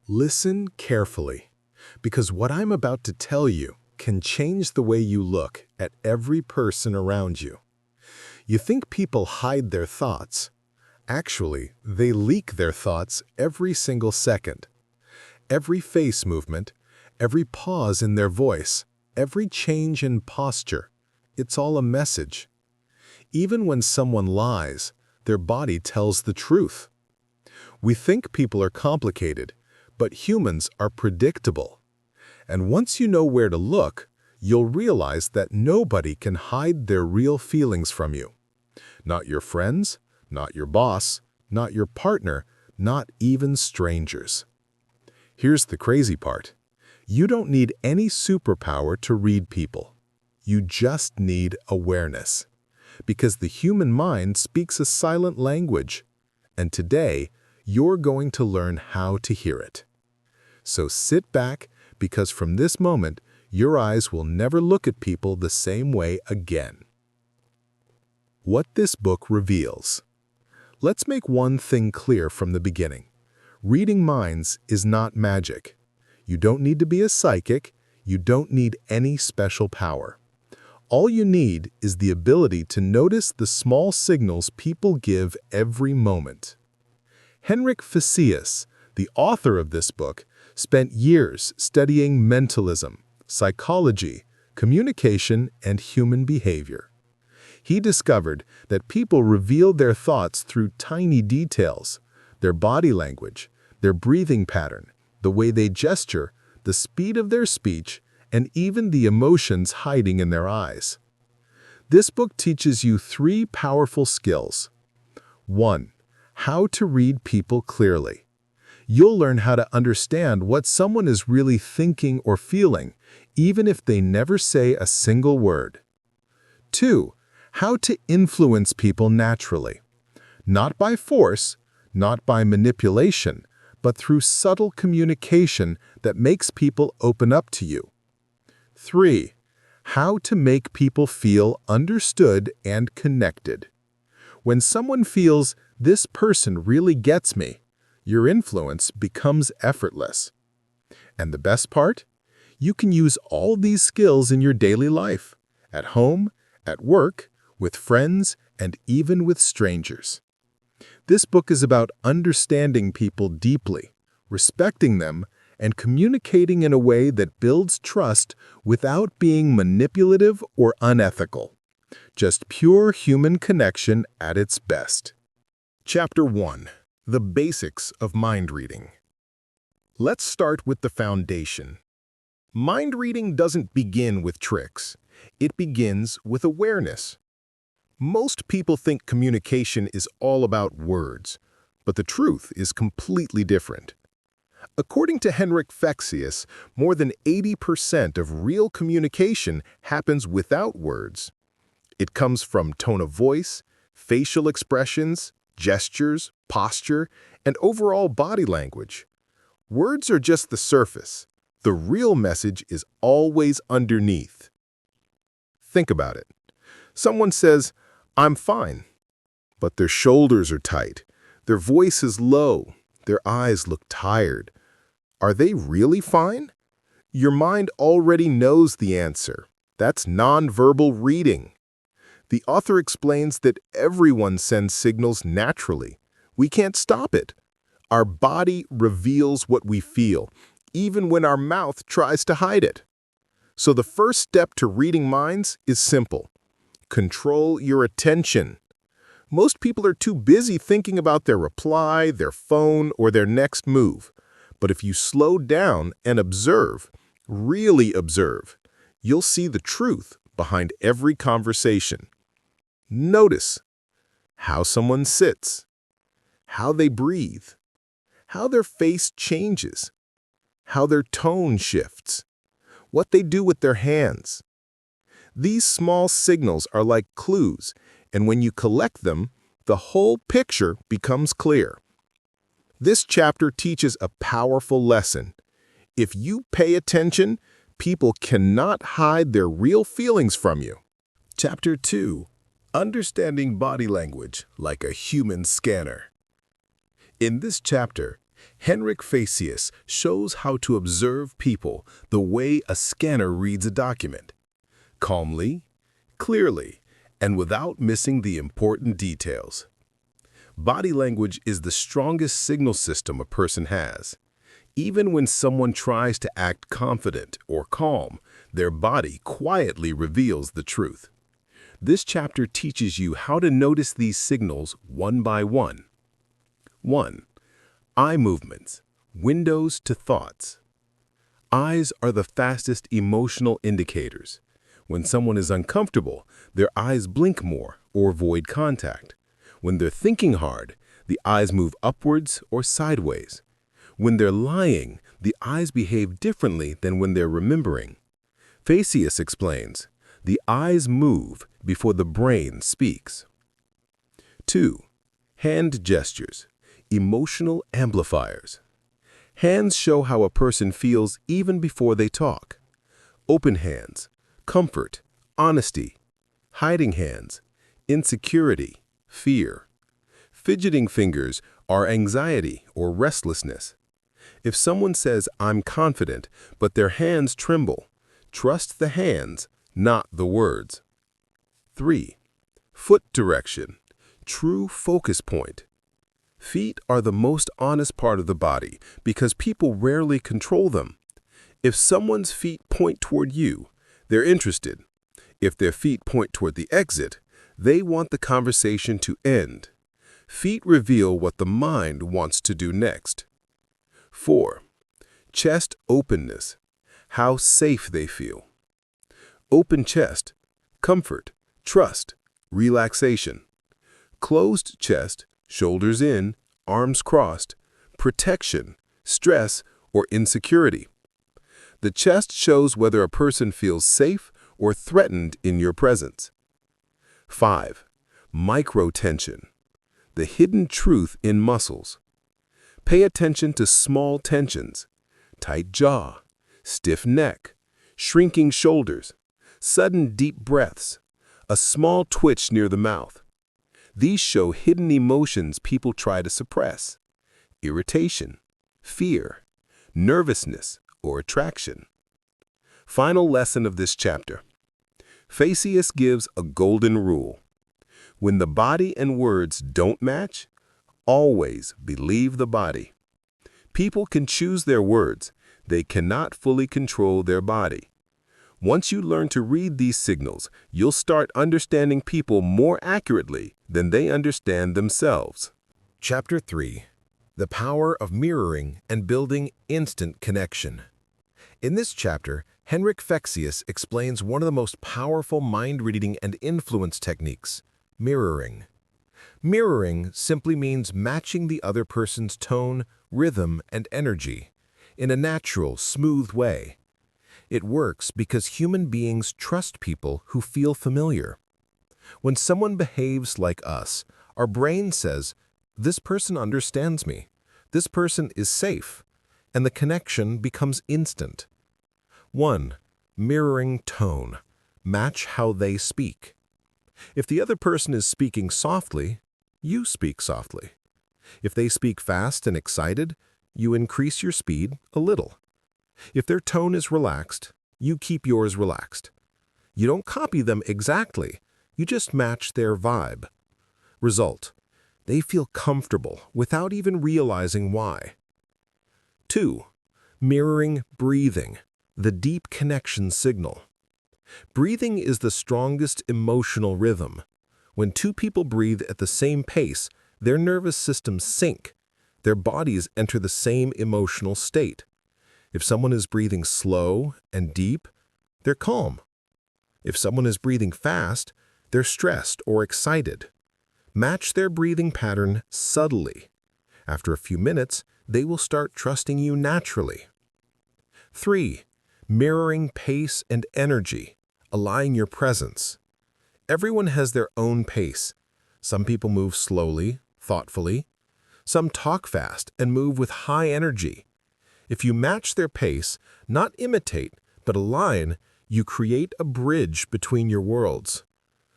Listen carefully, because what I'm about to tell you can change the way you look at every person around you. You think people hide their thoughts. Actually, they leak their thoughts every single second. Every face movement, every pause in their voice, every change in posture, it's all a message. Even when someone lies, their body tells the truth. We think people are complicated, but humans are predictable. And once you know where to look, you'll realize that nobody can hide their real feelings from you. Not your friends, not your boss, not your partner, not even strangers. Here's the crazy part. You don't need any superpower to read people. You just need awareness. Because the human mind speaks a silent language. And today, you're going to learn how to hear it. So sit back, because from this moment, your eyes will never look at people the same way again. What this book reveals. Let's make one thing clear from the beginning. Reading minds is not magic. You don't need to be a psychic. You don't need any special power. All you need is the ability to notice the small signals people give every moment. Henrik Fexeus, the author of this book, spent years studying mentalism, psychology, communication, and human behavior. He discovered that people reveal their thoughts through tiny details, their body language, their breathing pattern, the way they gesture, the speed of their speech, and even the emotions hiding in their eyes. This book teaches you 3 powerful skills. 1. How to read people clearly. You'll learn how to understand what someone is really thinking or feeling, even if they never say a single word. 2. How to influence people naturally. Not by force, not by manipulation, but through subtle communication that makes people open up to you. 3. How to make people feel understood and connected. When someone feels, "This person really gets me," your influence becomes effortless. And the best part? You can use all these skills in your daily life, at home, at work, with friends, and even with strangers. This book is about understanding people deeply, respecting them, and communicating in a way that builds trust without being manipulative or unethical. Just pure human connection at its best. Chapter 1. The Basics of Mind Reading. Let's start with the foundation. Mind reading doesn't begin with tricks. It begins with awareness. Most people think communication is all about words, but the truth is completely different. According to Henrik Fexeus, more than 80% of real communication happens without words. It comes from tone of voice, facial expressions, gestures, posture, and overall body language. Words are just the surface. The real message is always underneath. Think about it. Someone says, "I'm fine," but their shoulders are tight, their voice is low, their eyes look tired. Are they really fine? Your mind already knows the answer. That's nonverbal reading. The author explains that everyone sends signals naturally. We can't stop it. Our body reveals what we feel, even when our mouth tries to hide it. So the first step to reading minds is simple. Control your attention. Most people are too busy thinking about their reply, their phone, or their next move. But if you slow down and observe, really observe, you'll see the truth behind every conversation. Notice how someone sits, how they breathe, how their face changes, how their tone shifts, what they do with their hands. These small signals are like clues, and when you collect them, the whole picture becomes clear. This chapter teaches a powerful lesson. If you pay attention, people cannot hide their real feelings from you. Chapter 2. Understanding Body Language Like a Human Scanner. In this chapter, Henrik Fexeus shows how to observe people the way a scanner reads a document, calmly, clearly, and without missing the important details. Body language is the strongest signal system a person has. Even when someone tries to act confident or calm, their body quietly reveals the truth. This chapter teaches you how to notice these signals one by one. 1. Eye movements, windows to thoughts. Eyes are the fastest emotional indicators. When someone is uncomfortable, their eyes blink more or avoid contact. When they're thinking hard, the eyes move upwards or sideways. When they're lying, the eyes behave differently than when they're remembering. Fexeus explains, the eyes move before the brain speaks. 2. Hand gestures, emotional amplifiers. Hands show how a person feels even before they talk. Open hands, comfort, honesty. Hiding hands, insecurity, fear. Fidgeting fingers are anxiety or restlessness. If someone says, "I'm confident," but their hands tremble, trust the hands, not the words. 3. Foot direction, true focus point. Feet are the most honest part of the body because people rarely control them. If someone's feet point toward you, they're interested. If their feet point toward the exit, they want the conversation to end. Feet reveal what the mind wants to do next. 4. Chest openness, how safe they feel. Open chest, comfort, trust, relaxation. Closed chest, shoulders in, arms crossed, protection, stress, or insecurity. The chest shows whether a person feels safe or threatened in your presence. 5. Microtension, the hidden truth in muscles. Pay attention to small tensions, tight jaw, stiff neck, shrinking shoulders, sudden deep breaths, a small twitch near the mouth. These show hidden emotions people try to suppress: irritation, fear, nervousness, or attraction. Final lesson of this chapter. Fexeus gives a golden rule. When the body and words don't match, always believe the body. People can choose their words. They cannot fully control their body. Once you learn to read these signals, you'll start understanding people more accurately than they understand themselves. Chapter 3. The Power of Mirroring and Building Instant Connection. In this chapter, Henrik Fexeus explains one of the most powerful mind-reading and influence techniques, mirroring. Mirroring simply means matching the other person's tone, rhythm, and energy in a natural, smooth way. It works because human beings trust people who feel familiar. When someone behaves like us, our brain says, "This person understands me. This person is safe," and the connection becomes instant. 1. Mirroring tone. Match how they speak. If the other person is speaking softly, you speak softly. If they speak fast and excited, you increase your speed a little. If their tone is relaxed, you keep yours relaxed. You don't copy them exactly, you just match their vibe. Result: they feel comfortable without even realizing why. 2. Mirroring breathing, the deep connection signal. Breathing is the strongest emotional rhythm. When two people breathe at the same pace, their nervous systems sync. Their bodies enter the same emotional state. If someone is breathing slow and deep, they're calm. If someone is breathing fast, they're stressed or excited. Match their breathing pattern subtly. After a few minutes, they will start trusting you naturally. 3. Mirroring pace and energy, aligning your presence. Everyone has their own pace. Some people move slowly, thoughtfully. Some talk fast and move with high energy. If you match their pace, not imitate, but align, you create a bridge between your worlds.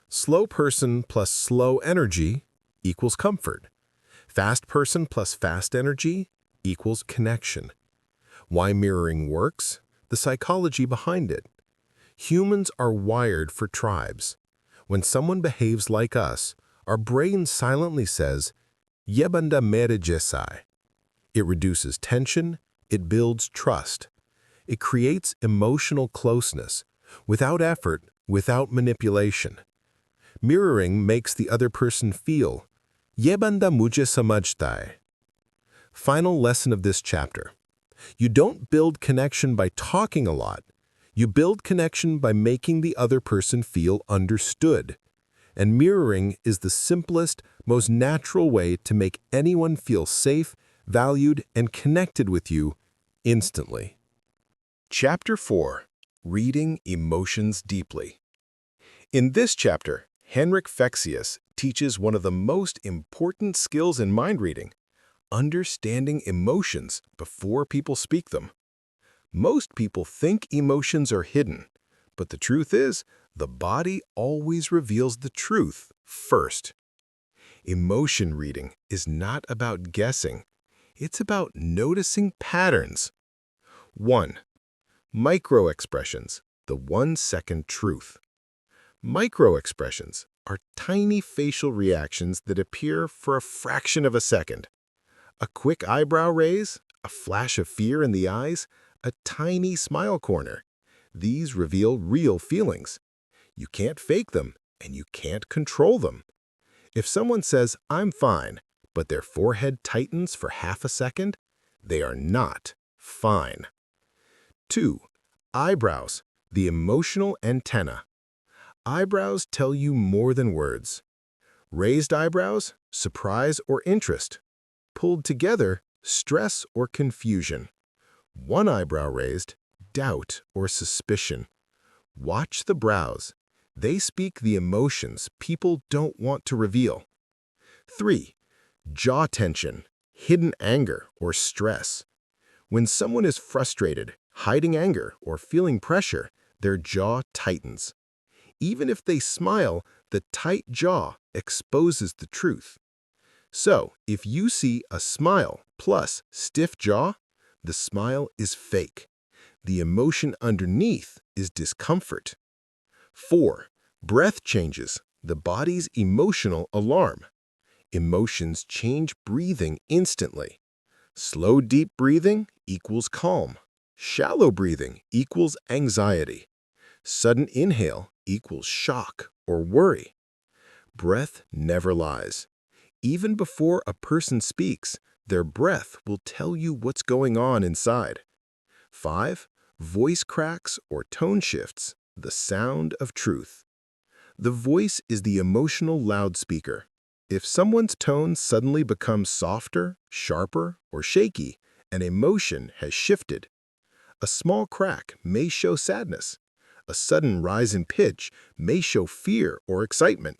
Slow person plus slow energy equals comfort. Fast person plus fast energy equals connection. Why mirroring works? The psychology behind it. Humans are wired for tribes. When someone behaves like us, our brain silently says, "Yebanda merejesai." It reduces tension, it builds trust. It creates emotional closeness, without effort, without manipulation. Mirroring makes the other person feel, "Yebanda mujhe samajhtai." Final lesson of this chapter. You don't build connection by talking a lot. You build connection by making the other person feel understood. And mirroring is the simplest, most natural way to make anyone feel safe, valued, and connected with you instantly. Chapter 4. Reading Emotions Deeply. In this chapter, Henrik Fexeus teaches one of the most important skills in mind reading, understanding emotions before people speak them. Most people think emotions are hidden, but the truth is, the body always reveals the truth first. Emotion reading is not about guessing. It's about noticing patterns. 1. Microexpressions, the 1-second truth. Microexpressions are tiny facial reactions that appear for a fraction of a second. A quick eyebrow raise, a flash of fear in the eyes, a tiny smile corner. These reveal real feelings. You can't fake them, and you can't control them. If someone says, "I'm fine," but their forehead tightens for half a second, they are not fine. 2. Eyebrows, the emotional antenna. Eyebrows tell you more than words. Raised eyebrows, surprise or interest. Pulled together, stress or confusion. One eyebrow raised, doubt or suspicion. Watch the brows. They speak the emotions people don't want to reveal. 3. Jaw tension, hidden anger or stress. When someone is frustrated, hiding anger, or feeling pressure, their jaw tightens. Even if they smile, the tight jaw exposes the truth. So, if you see a smile plus stiff jaw, the smile is fake. The emotion underneath is discomfort. 4. Breath changes, the body's emotional alarm. Emotions change breathing instantly. Slow, deep breathing equals calm. Shallow breathing equals anxiety. Sudden inhale equals shock or worry. Breath never lies. Even before a person speaks, their breath will tell you what's going on inside. 5. Voice cracks or tone shifts, the sound of truth. The voice is the emotional loudspeaker. If someone's tone suddenly becomes softer, sharper, or shaky, an emotion has shifted. A small crack may show sadness. A sudden rise in pitch may show fear or excitement.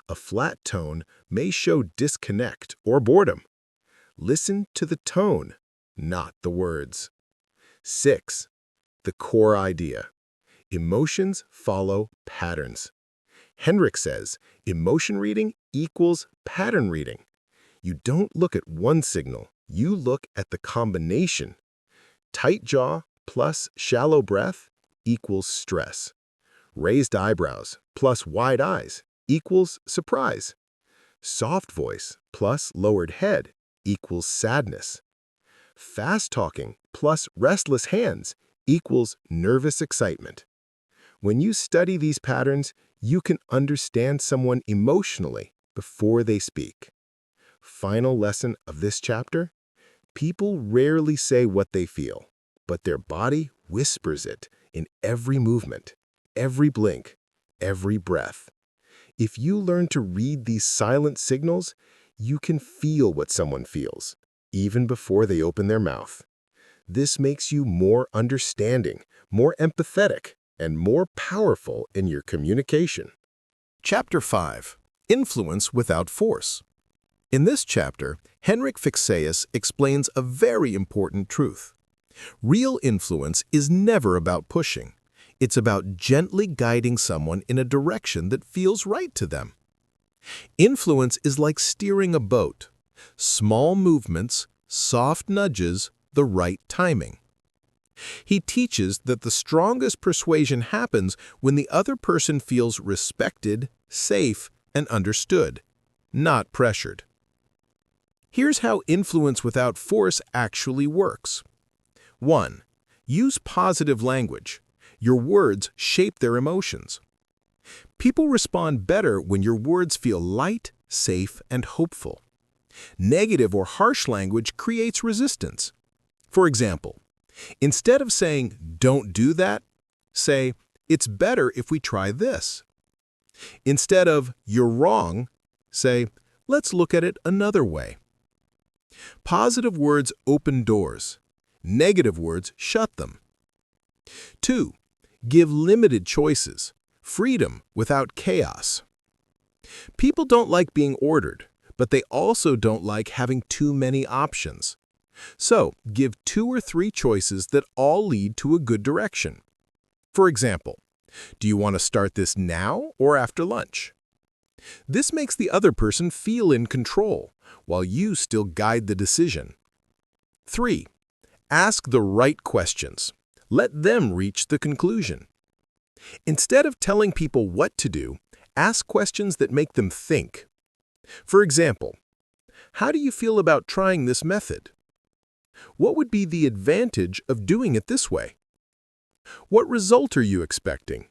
A flat tone may show disconnect or boredom. Listen to the tone, not the words. 6. The core idea. Emotions follow patterns. Henrik says, emotion reading equals pattern reading. You don't look at one signal, you look at the combination. Tight jaw plus shallow breath equals stress. Raised eyebrows plus wide eyes equals surprise. Soft voice plus lowered head equals sadness. Fast talking plus restless hands equals nervous excitement. When you study these patterns, you can understand someone emotionally before they speak. Final lesson of this chapter: people rarely say what they feel, but their body whispers it in every movement, every blink, every breath. If you learn to read these silent signals, you can feel what someone feels, even before they open their mouth. This makes you more understanding, more empathetic, and more powerful in your communication. Chapter 5. Influence Without Force. In this chapter, Henrik Fexeus explains a very important truth. Real influence is never about pushing. It's about gently guiding someone in a direction that feels right to them. Influence is like steering a boat. Small movements, soft nudges, the right timing. He teaches that the strongest persuasion happens when the other person feels respected, safe, and understood, not pressured. Here's how influence without force actually works. 1. Use positive language. Your words shape their emotions. People respond better when your words feel light, safe, and hopeful. Negative or harsh language creates resistance. For example, instead of saying, "Don't do that," say, "It's better if we try this." Instead of, "You're wrong," say, "Let's look at it another way." Positive words open doors. Negative words shut them. 2. Give limited choices. Freedom without chaos. People don't like being ordered, but they also don't like having too many options. So, give 2 or 3 choices that all lead to a good direction. For example, do you want to start this now or after lunch? This makes the other person feel in control, while you still guide the decision. 3. Ask the right questions. Let them reach the conclusion. Instead of telling people what to do, ask questions that make them think. For example, how do you feel about trying this method? What would be the advantage of doing it this way? What result are you expecting?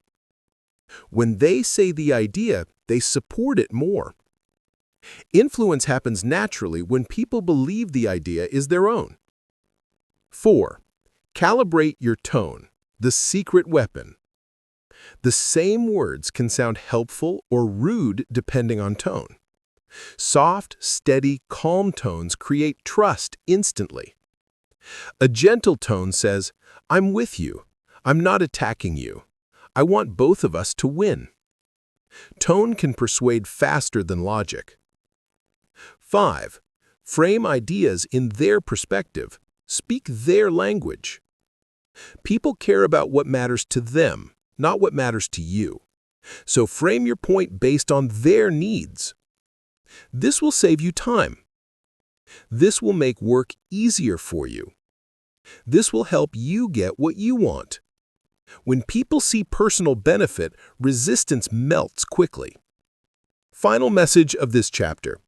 When they say the idea, they support it more. Influence happens naturally when people believe the idea is their own. 4. Calibrate your tone, the secret weapon. The same words can sound helpful or rude depending on tone. Soft, steady, calm tones create trust instantly. A gentle tone says, "I'm with you. I'm not attacking you. I want both of us to win." Tone can persuade faster than logic. 5. Frame ideas in their perspective. Speak their language. People care about what matters to them, not what matters to you. So frame your point based on their needs. This will save you time. This will make work easier for you. This will help you get what you want. When people see personal benefit, resistance melts quickly. Final message of this chapter.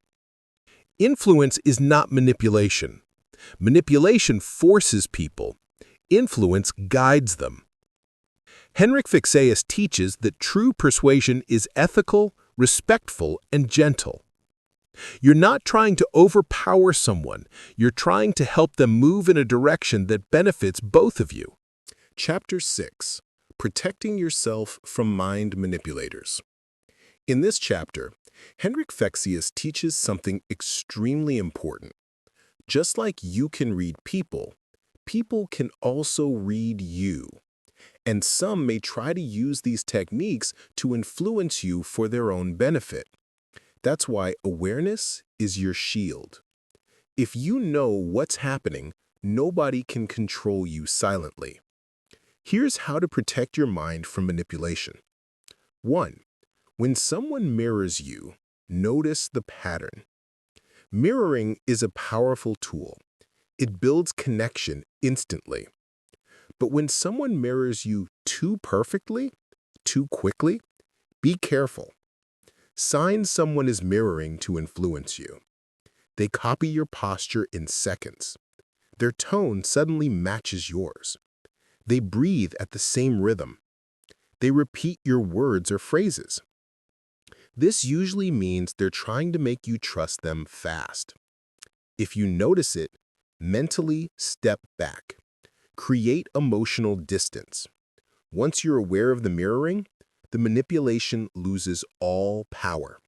Influence is not manipulation. Manipulation forces people. Influence guides them. Henrik Fexeus teaches that true persuasion is ethical, respectful, and gentle. You're not trying to overpower someone. You're trying to help them move in a direction that benefits both of you. Chapter 6. Protecting Yourself from Mind Manipulators. In this chapter, Henrik Fexeus teaches something extremely important. Just like you can read people, people can also read you. And some may try to use these techniques to influence you for their own benefit. That's why awareness is your shield. If you know what's happening, nobody can control you silently. Here's how to protect your mind from manipulation. 1. When someone mirrors you, notice the pattern. Mirroring is a powerful tool. It builds connection instantly. But when someone mirrors you too perfectly, too quickly, be careful. Signs someone is mirroring to influence you. They copy your posture in seconds. Their tone suddenly matches yours. They breathe at the same rhythm. They repeat your words or phrases. This usually means they're trying to make you trust them fast. If you notice it, mentally step back. Create emotional distance. Once you're aware of the mirroring, the manipulation loses all power.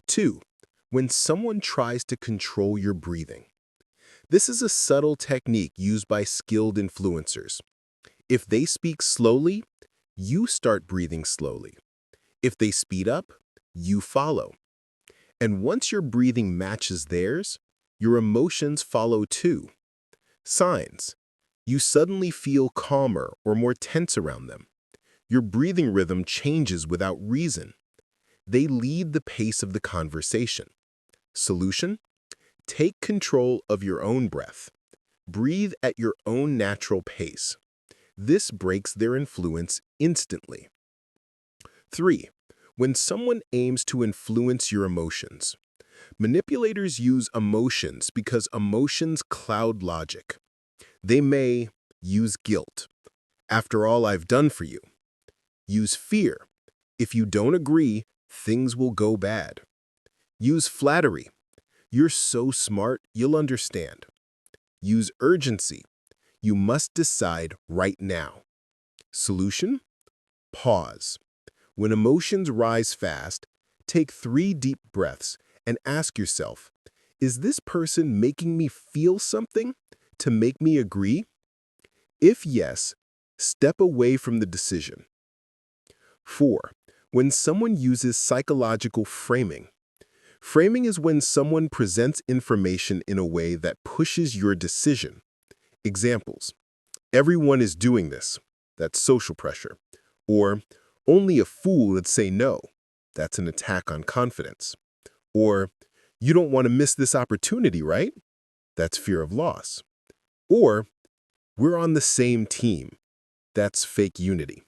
2. When someone tries to control your breathing. This is a subtle technique used by skilled influencers. If they speak slowly, you start breathing slowly. If they speed up, you follow. And once your breathing matches theirs, your emotions follow too. Signs. You suddenly feel calmer or more tense around them. Your breathing rhythm changes without reason. They lead the pace of the conversation. Solution? Take control of your own breath. Breathe at your own natural pace. This breaks their influence instantly. 3. When someone aims to influence your emotions. Manipulators use emotions because emotions cloud logic. They may use guilt. After all I've done for you. Use fear. If you don't agree, things will go bad. Use flattery. You're so smart, you'll understand. Use urgency. You must decide right now. Solution? Pause. When emotions rise fast, take 3 deep breaths and ask yourself, is this person making me feel something to make me agree? If yes, step away from the decision. 4. When someone uses psychological framing. Framing is when someone presents information in a way that pushes your decision. Examples: everyone is doing this. That's social pressure. Or, only a fool would say no. That's an attack on confidence. Or, you don't want to miss this opportunity, right? That's fear of loss. Or, we're on the same team. That's fake unity.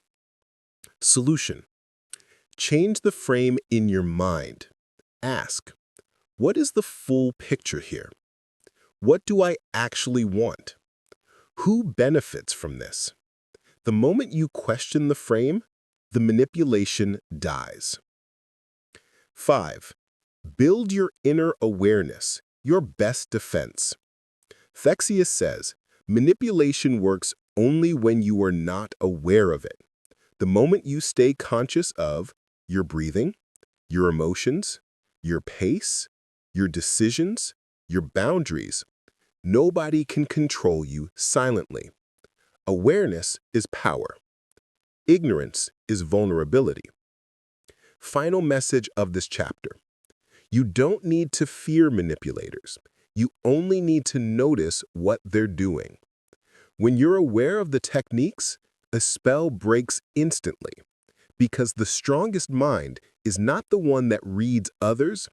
Solution: change the frame in your mind. Ask, what is the full picture here? What do I actually want? Who benefits from this? The moment you question the frame, the manipulation dies. 5. Build your inner awareness, your best defense. Fexeus says, manipulation works only when you are not aware of it. The moment you stay conscious of your breathing, your emotions, your pace, your decisions, your boundaries, nobody can control you silently. Awareness is power. Ignorance is vulnerability. Final message of this chapter. You don't need to fear manipulators. You only need to notice what they're doing. When you're aware of the techniques, a spell breaks instantly, because the strongest mind is not the one that reads others,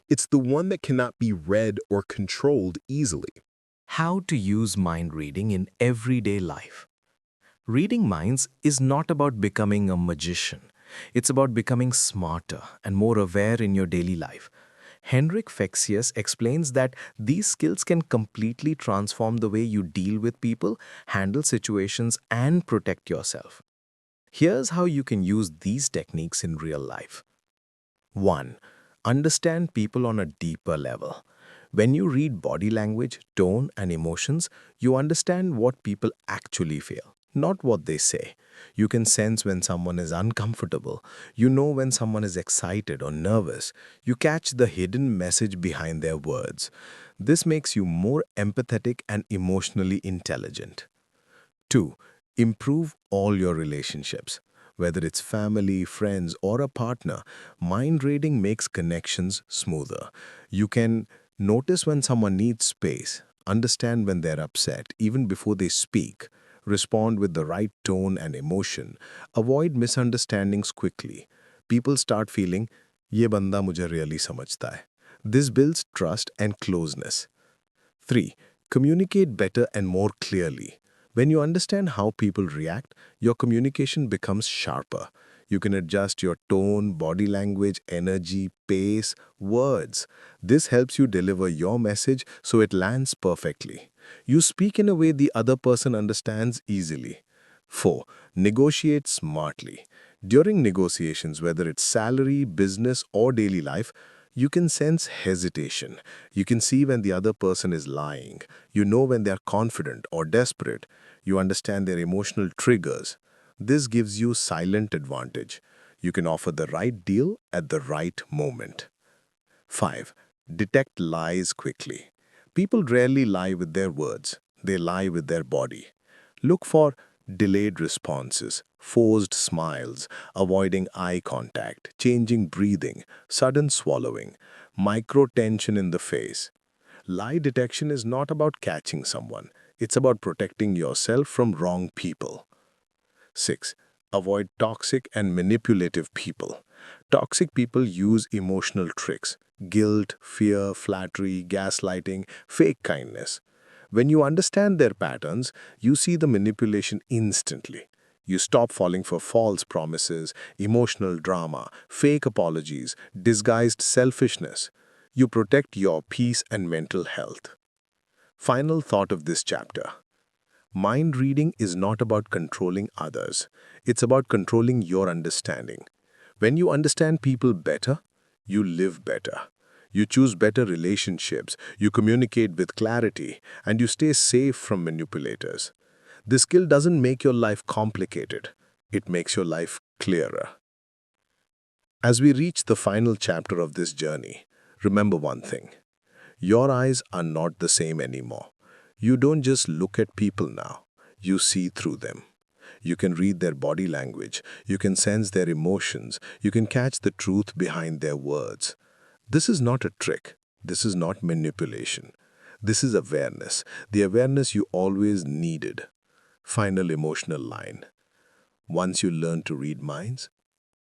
it's the one that cannot be read or controlled easily. How to use mind reading in everyday life. Reading minds is not about becoming a magician. It's about becoming smarter and more aware in your daily life. Henrik Fexeus explains that these skills can completely transform the way you deal with people, handle situations, and protect yourself. Here's how you can use these techniques in real life. 1. Understand people on a deeper level. When you read body language, tone, and emotions, you understand what people actually feel, not what they say. You can sense when someone is uncomfortable. You know when someone is excited or nervous. You catch the hidden message behind their words. This makes you more empathetic and emotionally intelligent. 2. Improve all your relationships. Whether it's family, friends, or a partner, mind reading makes connections smoother. You can notice when someone needs space, understand when they're upset, even before they speak, respond with the right tone and emotion, avoid misunderstandings quickly. People start feeling, ये बंदा मुझे really समझता है. This builds trust and closeness. 3. Communicate better and more clearly. When you understand how people react, your communication becomes sharper. You can adjust your tone, body language, energy, pace, words. This helps you deliver your message so it lands perfectly. You speak in a way the other person understands easily. 4. Negotiate smartly. During negotiations, whether it's salary, business, or daily life, you can sense hesitation. You can see when the other person is lying. You know when they are confident or desperate. You understand their emotional triggers. This gives you silent advantage. You can offer the right deal at the right moment. 5. Detect lies quickly. People rarely lie with their words. They lie with their body. Look for delayed responses, forced smiles, avoiding eye contact, changing breathing, sudden swallowing, micro tension in the face. Lie detection is not about catching someone. It's about protecting yourself from wrong people. 6. Avoid toxic and manipulative people. Toxic people use emotional tricks: guilt, fear, flattery, gaslighting, fake kindness. When you understand their patterns, you see the manipulation instantly. You stop falling for false promises, emotional drama, fake apologies, disguised selfishness. You protect your peace and mental health. Final thought of this chapter. Mind reading is not about controlling others. It's about controlling your understanding. When you understand people better, you live better. You choose better relationships, you communicate with clarity, and you stay safe from manipulators. This skill doesn't make your life complicated. It makes your life clearer. As we reach the final chapter of this journey, remember one thing. Your eyes are not the same anymore. You don't just look at people now. You see through them. You can read their body language. You can sense their emotions. You can catch the truth behind their words. This is not a trick. This is not manipulation. This is awareness, the awareness you always needed. Final emotional line. Once you learn to read minds,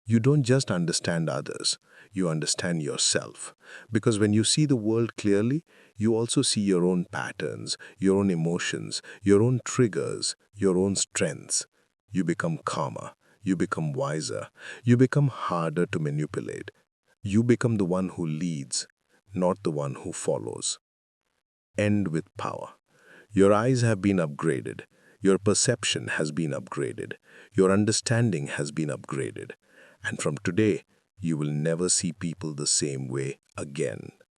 you don't just understand others, you understand yourself. Because when you see the world clearly, you also see your own patterns, your own emotions, your own triggers, your own strengths. You become calmer, you become wiser, you become harder to manipulate. You become the one who leads, not the one who follows. End with power. Your eyes have been upgraded. Your perception has been upgraded. Your understanding has been upgraded. And from today, you will never see people the same way again.